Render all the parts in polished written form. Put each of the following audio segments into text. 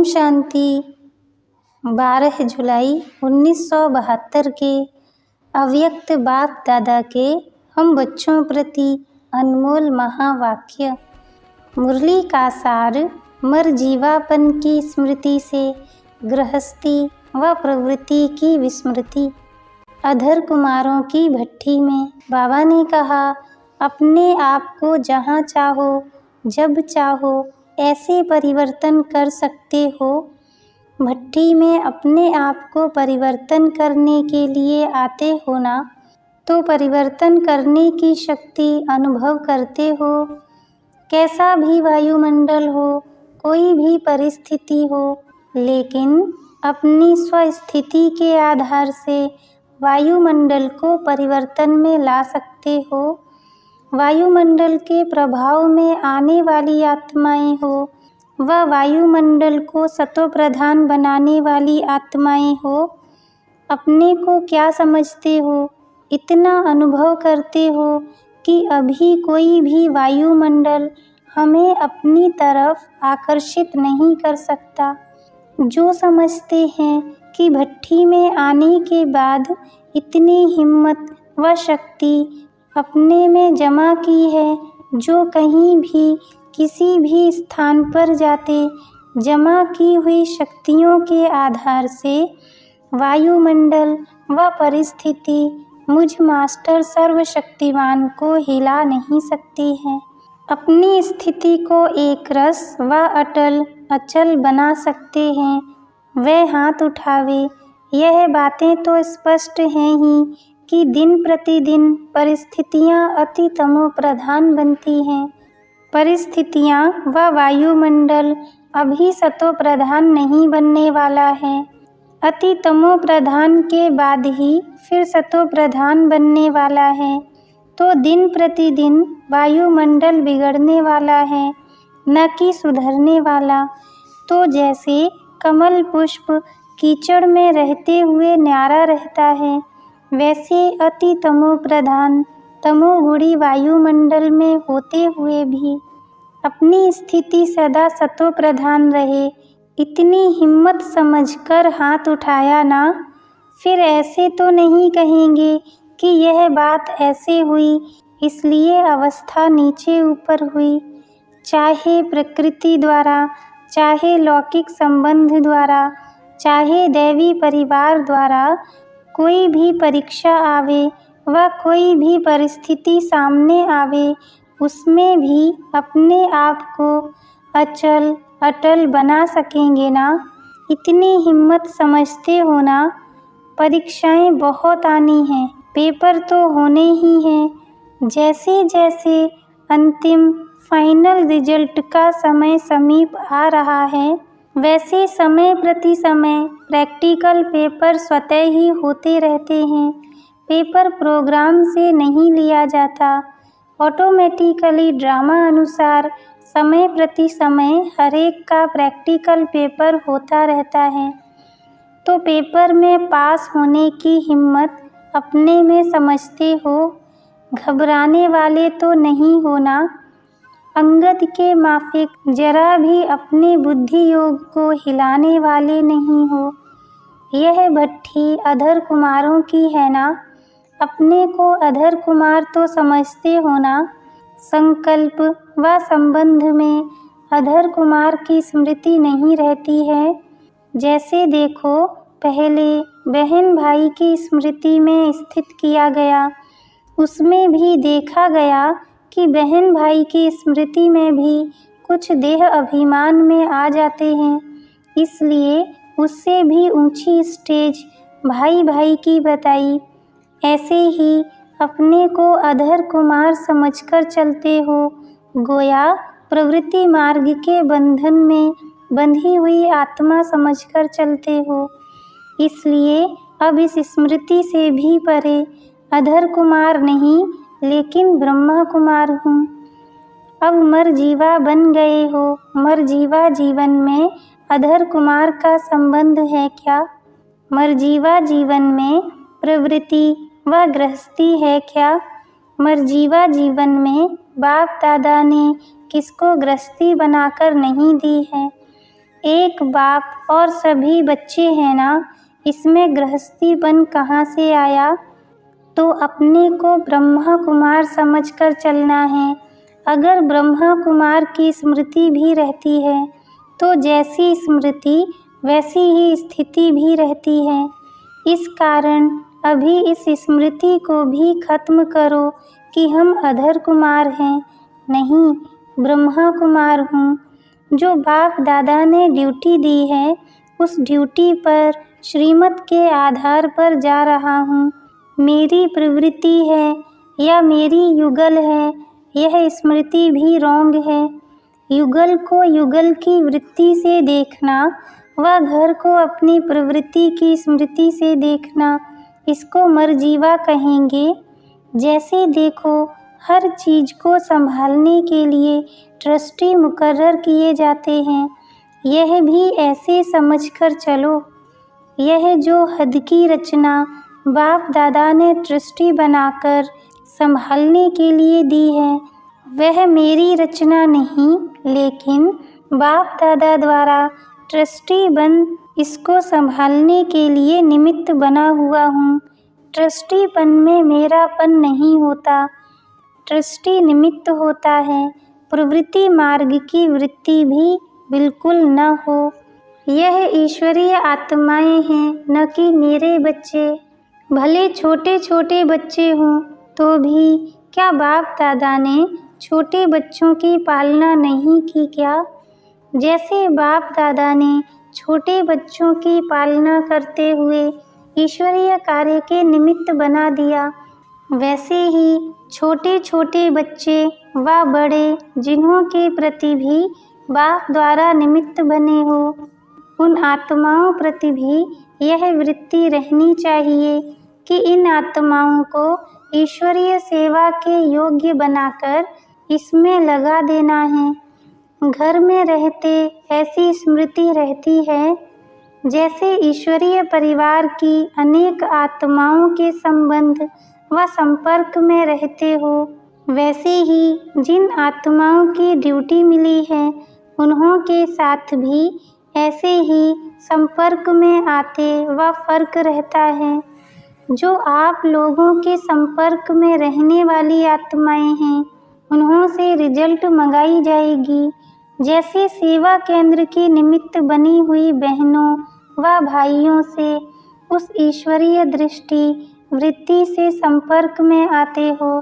शांति। 12 जुलाई 1972 के अव्यक्त बाप दादा के हम बच्चों प्रति अनमोल महावाक्य। मुरली का सार मरजीवापन की स्मृति से गृहस्थी व प्रवृत्ति की विस्मृति। अधर कुमारों की भट्ठी में बाबा ने कहा, अपने आप को जहाँ चाहो जब चाहो ऐसे परिवर्तन कर सकते हो। भट्ठी में अपने आप को परिवर्तन करने के लिए आते हो ना, तो परिवर्तन करने की शक्ति अनुभव करते हो। कैसा भी वायुमंडल हो, कोई भी परिस्थिति हो, लेकिन अपनी स्वस्थिति के आधार से वायुमंडल को परिवर्तन में ला सकते हो। वायुमंडल के प्रभाव में आने वाली आत्माएं हो व वायुमंडल को सतोप्रधान बनाने वाली आत्माएं हो। अपने को क्या समझते हो, इतना अनुभव करते हो कि अभी कोई भी वायुमंडल हमें अपनी तरफ आकर्षित नहीं कर सकता। जो समझते हैं कि भट्ठी में आने के बाद इतनी हिम्मत व शक्ति अपने में जमा की है, जो कहीं भी किसी भी स्थान पर जाते जमा की हुई शक्तियों के आधार से वायुमंडल व परिस्थिति मुझ मास्टर सर्वशक्तिमान को हिला नहीं सकती है। अपनी स्थिति को एक रस व अटल अचल बना सकते हैं, वह हाथ उठावे। यह बातें तो स्पष्ट हैं ही कि दिन प्रतिदिन परिस्थितियाँ अति तमो प्रधान बनती हैं। परिस्थितियाँ व वायुमंडल अभी सतो प्रधान नहीं बनने वाला है। अति तमो प्रधान के बाद ही फिर सतो प्रधान बनने वाला है। तो दिन प्रतिदिन वायुमंडल बिगड़ने वाला है, न कि सुधरने वाला। तो जैसे कमल पुष्प कीचड़ में रहते हुए न्यारा रहता है, वैसे अति तमो प्रधान तमोगुणी वायुमंडल में होते हुए भी अपनी स्थिति सदा सतो प्रधान रहे। इतनी हिम्मत समझकर हाथ उठाया ना। फिर ऐसे तो नहीं कहेंगे कि यह बात ऐसे हुई इसलिए अवस्था नीचे ऊपर हुई। चाहे प्रकृति द्वारा, चाहे लौकिक संबंध द्वारा, चाहे दैवी परिवार द्वारा कोई भी परीक्षा आवे व कोई भी परिस्थिति सामने आवे, उसमें भी अपने आप को अचल अटल बना सकेंगे ना। इतनी हिम्मत समझते हो ना। परीक्षाएं बहुत आनी हैं, पेपर तो होने ही हैं। जैसे जैसे अंतिम फाइनल रिजल्ट का समय समीप आ रहा है, वैसे समय प्रति समय प्रैक्टिकल पेपर स्वतः ही होते रहते हैं। पेपर प्रोग्राम से नहीं लिया जाता, ऑटोमेटिकली ड्रामा अनुसार समय प्रति समय हर एक का प्रैक्टिकल पेपर होता रहता है। तो पेपर में पास होने की हिम्मत अपने में समझते हो। घबराने वाले तो नहीं होना। अंगद के माफिक जरा भी अपने बुद्धि योग को हिलाने वाले नहीं हो। यह भट्ठी अधर कुमारों की है ना। अपने को अधर कुमार तो समझते हो ना। संकल्प व संबंध में अधर कुमार की स्मृति नहीं रहती है। जैसे देखो, पहले बहन भाई की स्मृति में स्थित किया गया, उसमें भी देखा गया कि बहन भाई की स्मृति में भी कुछ देह अभिमान में आ जाते हैं। इसलिए उससे भी ऊंची स्टेज भाई भाई की बताई। ऐसे ही अपने को अधर कुमार समझकर चलते हो, गोया प्रवृत्ति मार्ग के बंधन में बंधी हुई आत्मा समझकर चलते हो। इसलिए अब इस स्मृति से भी परे अधर कुमार नहीं, लेकिन ब्रह्मा कुमार हूँ। अब मरजीवा बन गए हो। मरजीवा जीवन में अधर कुमार का संबंध है क्या? मरजीवा जीवन में प्रवृत्ति व गृहस्थी है क्या? मरजीवा जीवन में बाप दादा ने किसको गृहस्थी बनाकर नहीं दी है। एक बाप और सभी बच्चे हैं ना, इसमें गृहस्थीपन कहाँ से आया? तो अपने को ब्रह्मा कुमार समझकर चलना है। अगर ब्रह्मा कुमार की स्मृति भी रहती है तो जैसी स्मृति वैसी ही स्थिति भी रहती है। इस कारण अभी इस स्मृति को भी खत्म करो कि हम अधर कुमार हैं। नहीं, ब्रह्मा कुमार हूँ। जो बाप दादा ने ड्यूटी दी है उस ड्यूटी पर श्रीमत के आधार पर जा रहा हूँ। मेरी प्रवृत्ति है या मेरी युगल है, यह स्मृति भी रोंग है। युगल को युगल की वृत्ति से देखना व घर को अपनी प्रवृत्ति की स्मृति से देखना, इसको मरजीवा कहेंगे। जैसे देखो, हर चीज़ को संभालने के लिए ट्रस्टी मुकर्रर किए जाते हैं। यह भी ऐसे समझकर चलो। यह जो हद की रचना बाप दादा ने ट्रस्टी बनाकर संभालने के लिए दी है, वह मेरी रचना नहीं, लेकिन बाप दादा द्वारा ट्रस्टी बन इसको संभालने के लिए निमित्त बना हुआ हूँ। ट्रस्टीपन में मेरापन नहीं होता, ट्रस्टी निमित्त होता है। प्रवृत्ति मार्ग की वृत्ति भी बिल्कुल न हो। यह ईश्वरीय आत्माएं हैं, न कि मेरे बच्चे। भले छोटे छोटे बच्चे हों तो भी क्या बाप दादा ने छोटे बच्चों की पालना नहीं की क्या? जैसे बाप दादा ने छोटे बच्चों की पालना करते हुए ईश्वरीय कार्य के निमित्त बना दिया, वैसे ही छोटे छोटे बच्चे व बड़े जिन्हों के प्रति भी बाप द्वारा निमित्त बने हो, उन आत्माओं प्रति भी यह वृत्ति रहनी चाहिए कि इन आत्माओं को ईश्वरीय सेवा के योग्य बनाकर इसमें लगा देना है। घर में रहते ऐसी स्मृति रहती है जैसे ईश्वरीय परिवार की अनेक आत्माओं के संबंध व संपर्क में रहते हो, वैसे ही जिन आत्माओं की ड्यूटी मिली है उन्हों के साथ भी ऐसे ही संपर्क में आते व फर्क रहता है। जो आप लोगों के संपर्क में रहने वाली आत्माएं हैं, उन्हों से रिजल्ट मंगाई जाएगी। जैसे सेवा केंद्र के निमित्त बनी हुई बहनों व भाइयों से उस ईश्वरीय दृष्टि वृत्ति से संपर्क में आते हो,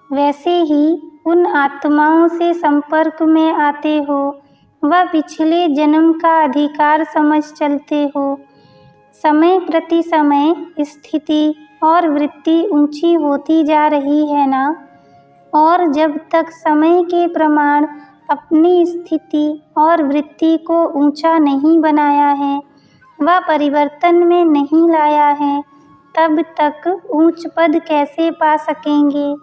वैसे ही उन आत्माओं से संपर्क में आते हो व पिछले जन्म का अधिकार समझ चलते हो। समय प्रति समय स्थिति और वृत्ति ऊंची होती जा रही है ना, और जब तक समय के प्रमाण अपनी स्थिति और वृत्ति को ऊंचा नहीं बनाया है व परिवर्तन में नहीं लाया है, तब तक ऊंच पद कैसे पा सकेंगे।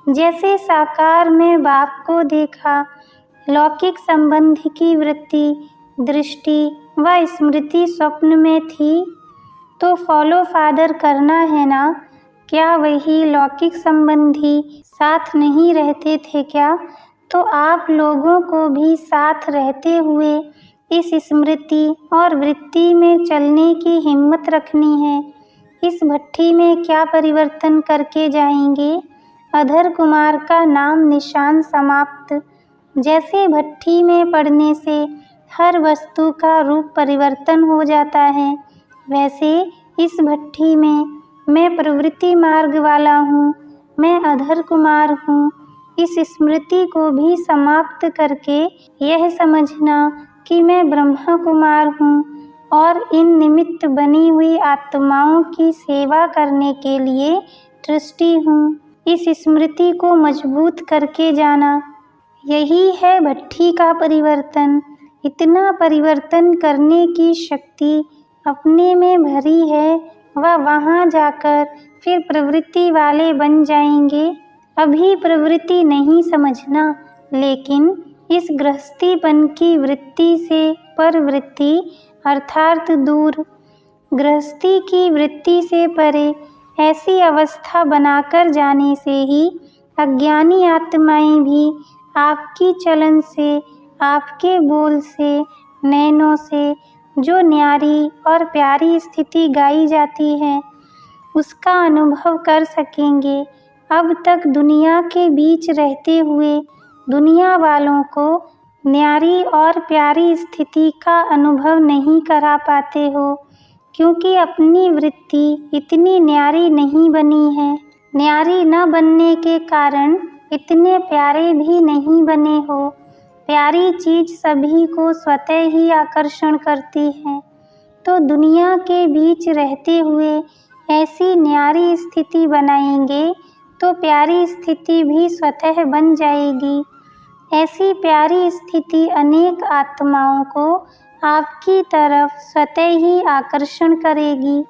जैसे साकार में बाप को देखा, लौकिक संबंध की वृत्ति, दृष्टि व स्मृति स्वप्न में थी, तो फॉलो फादर करना है ना। क्या वही लौकिक संबंधी साथ नहीं रहते थे क्या? तो आप लोगों को भी साथ रहते हुए इस स्मृति और वृत्ति में चलने की हिम्मत रखनी है। इस भट्ठी में क्या परिवर्तन करके जाएंगे? अधर कुमार का नाम निशान समाप्त। जैसे भट्ठी में पड़ने से हर वस्तु का रूप परिवर्तन हो जाता है, वैसे इस भट्ठी में मैं प्रवृत्ति मार्ग वाला हूँ, मैं अधर कुमार हूँ। इस स्मृति को भी समाप्त करके यह समझना कि मैं ब्रह्मा कुमार हूँ और इन निमित्त बनी हुई आत्माओं की सेवा करने के लिए ट्रस्टी हूँ। इस स्मृति को मजबूत करके जाना, यही है भट्ठी का परिवर्तन। इतना परिवर्तन करने की शक्ति अपने में भरी है व वहाँ जाकर फिर प्रवृत्ति वाले बन जाएंगे। अभी प्रवृत्ति नहीं समझना, लेकिन इस गृहस्थीपन की वृत्ति से परवृत्ति अर्थात दूर, गृहस्थी की वृत्ति से परे ऐसी अवस्था बनाकर जाने से ही अज्ञानी आत्माएं भी आपकी चलन से, आपके बोल से नैनों से जो न्यारी और प्यारी स्थिति गाई जाती है उसका अनुभव कर सकेंगे। अब तक दुनिया के बीच रहते हुए दुनिया वालों को न्यारी और प्यारी स्थिति का अनुभव नहीं करा पाते हो, क्योंकि अपनी वृत्ति इतनी न्यारी नहीं बनी है। न्यारी न बनने के कारण इतने प्यारे भी नहीं बने हो। प्यारी चीज सभी को स्वतः ही आकर्षण करती है, तो दुनिया के बीच रहते हुए ऐसी न्यारी स्थिति बनाएंगे तो प्यारी स्थिति भी स्वतः बन जाएगी। ऐसी प्यारी स्थिति अनेक आत्माओं को आपकी तरफ स्वतः ही आकर्षण करेगी।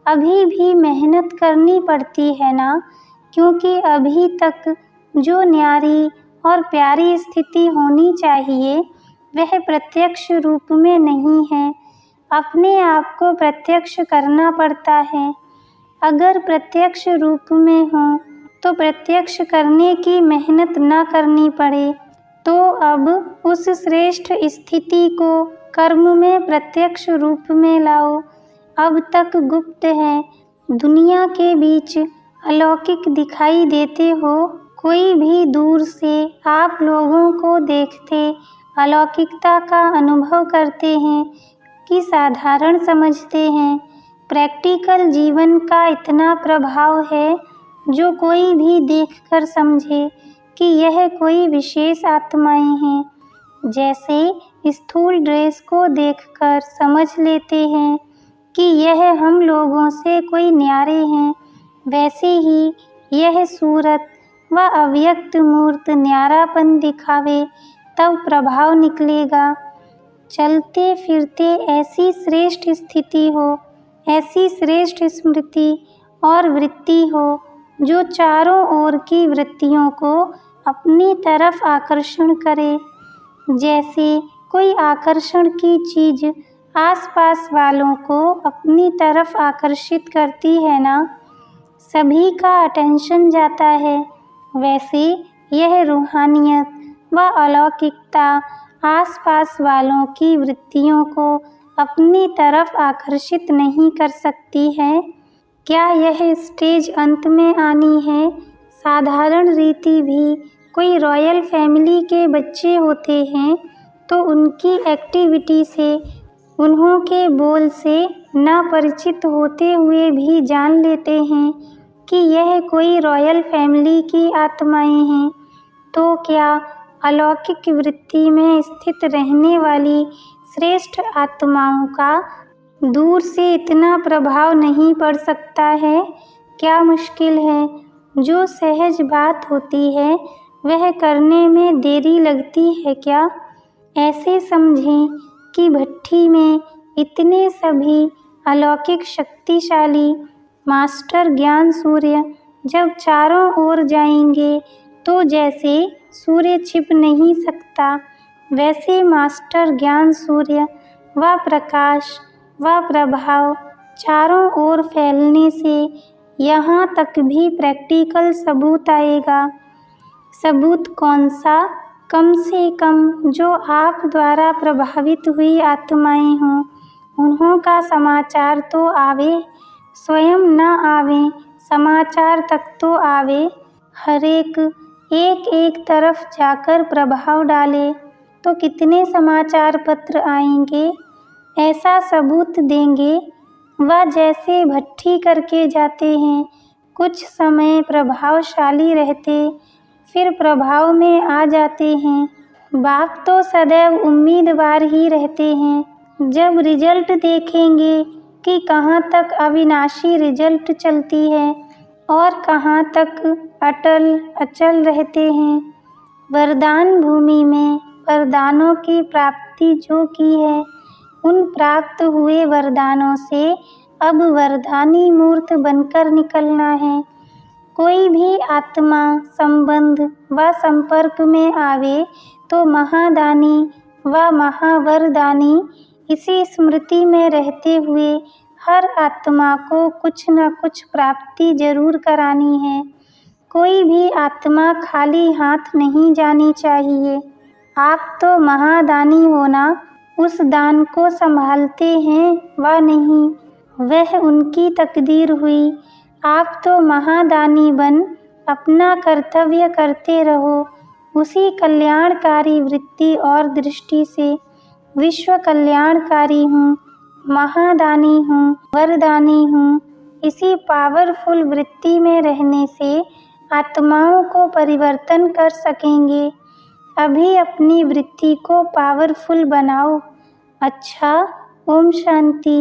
अभी भी मेहनत करनी पड़ती है ना, क्योंकि अभी तक जो न्यारी और प्यारी स्थिति होनी चाहिए वह प्रत्यक्ष रूप में नहीं है। अपने आप को प्रत्यक्ष करना पड़ता है। अगर प्रत्यक्ष रूप में हो तो प्रत्यक्ष करने की मेहनत न करनी पड़े, तो अब उस श्रेष्ठ स्थिति को कर्म में प्रत्यक्ष रूप में लाओ। अब तक गुप्त है, दुनिया के बीच अलौकिक दिखाई देते हो। कोई भी दूर से आप लोगों को देखते अलौकिकता का अनुभव करते हैं कि साधारण समझते हैं। प्रैक्टिकल जीवन का इतना प्रभाव है जो कोई भी देखकर समझे कि यह कोई विशेष आत्माएं हैं। जैसे स्थूल ड्रेस को देखकर समझ लेते हैं कि यह हम लोगों से कोई न्यारे हैं, वैसे ही यह सूरत व अव्यक्त मूर्त न्यारापन दिखावे तब प्रभाव निकलेगा। चलते फिरते ऐसी श्रेष्ठ स्थिति हो, ऐसी श्रेष्ठ स्मृति और वृत्ति हो जो चारों ओर की वृत्तियों को अपनी तरफ आकर्षण करे। जैसे कोई आकर्षण की चीज आसपास वालों को अपनी तरफ आकर्षित करती है ना, सभी का अटेंशन जाता है, वैसे यह रूहानियत व अलौकिकता आसपास वालों की वृत्तियों को अपनी तरफ आकर्षित नहीं कर सकती है। क्या यह स्टेज अंत में आनी है? साधारण रीति भी कोई रॉयल फैमिली के बच्चे होते हैं तो उनकी एक्टिविटी से, उन्हों के बोल से ना परिचित होते हुए भी जान लेते हैं कि यह कोई रॉयल फैमिली की आत्माएं हैं। तो क्या अलौकिक वृत्ति में स्थित रहने वाली श्रेष्ठ आत्माओं का दूर से इतना प्रभाव नहीं पड़ सकता है? क्या मुश्किल है? जो सहज बात होती है वह करने में देरी लगती है क्या? ऐसे समझें कि भट्ठी में इतने सभी अलौकिक शक्तिशाली मास्टर ज्ञान सूर्य जब चारों ओर जाएंगे तो जैसे सूर्य छिप नहीं सकता, वैसे मास्टर ज्ञान सूर्य व प्रकाश व प्रभाव चारों ओर फैलने से यहाँ तक भी प्रैक्टिकल सबूत आएगा। सबूत कौन सा? कम से कम जो आप द्वारा प्रभावित हुई आत्माएं हों उन्हों का समाचार तो आवे, स्वयं न आवे समाचार तक तो आवे। हर एक एक तरफ जाकर प्रभाव डाले तो कितने समाचार पत्र आएंगे, ऐसा सबूत देंगे। वह जैसे भट्ठी करके जाते हैं, कुछ समय प्रभावशाली रहते फिर प्रभाव में आ जाते हैं। बाप तो सदैव उम्मीदवार ही रहते हैं। जब रिजल्ट देखेंगे कि कहाँ तक अविनाशी रिजल्ट चलती है और कहाँ तक अचल रहते हैं। वरदान भूमि में वरदानों की प्राप्ति जो की है, उन प्राप्त हुए वरदानों से अब वरदानी मूर्त बनकर निकलना है। कोई भी आत्मा संबंध व संपर्क में आवे तो महादानी व महावरदानी इसी स्मृति में रहते हुए हर आत्मा को कुछ न कुछ प्राप्ति जरूर करानी है। कोई भी आत्मा खाली हाथ नहीं जानी चाहिए। आप तो महादानी हो ना, उस दान को संभालते हैं व नहीं, वह उनकी तकदीर हुई। आप तो महादानी बन अपना कर्तव्य करते रहो। उसी कल्याणकारी वृत्ति और दृष्टि से विश्व कल्याणकारी हूँ, महादानी हूँ, वरदानी हूँ। इसी पावरफुल वृत्ति में रहने से आत्माओं को परिवर्तन कर सकेंगे। अभी अपनी वृत्ति को पावरफुल बनाओ। अच्छा, ओम शांति।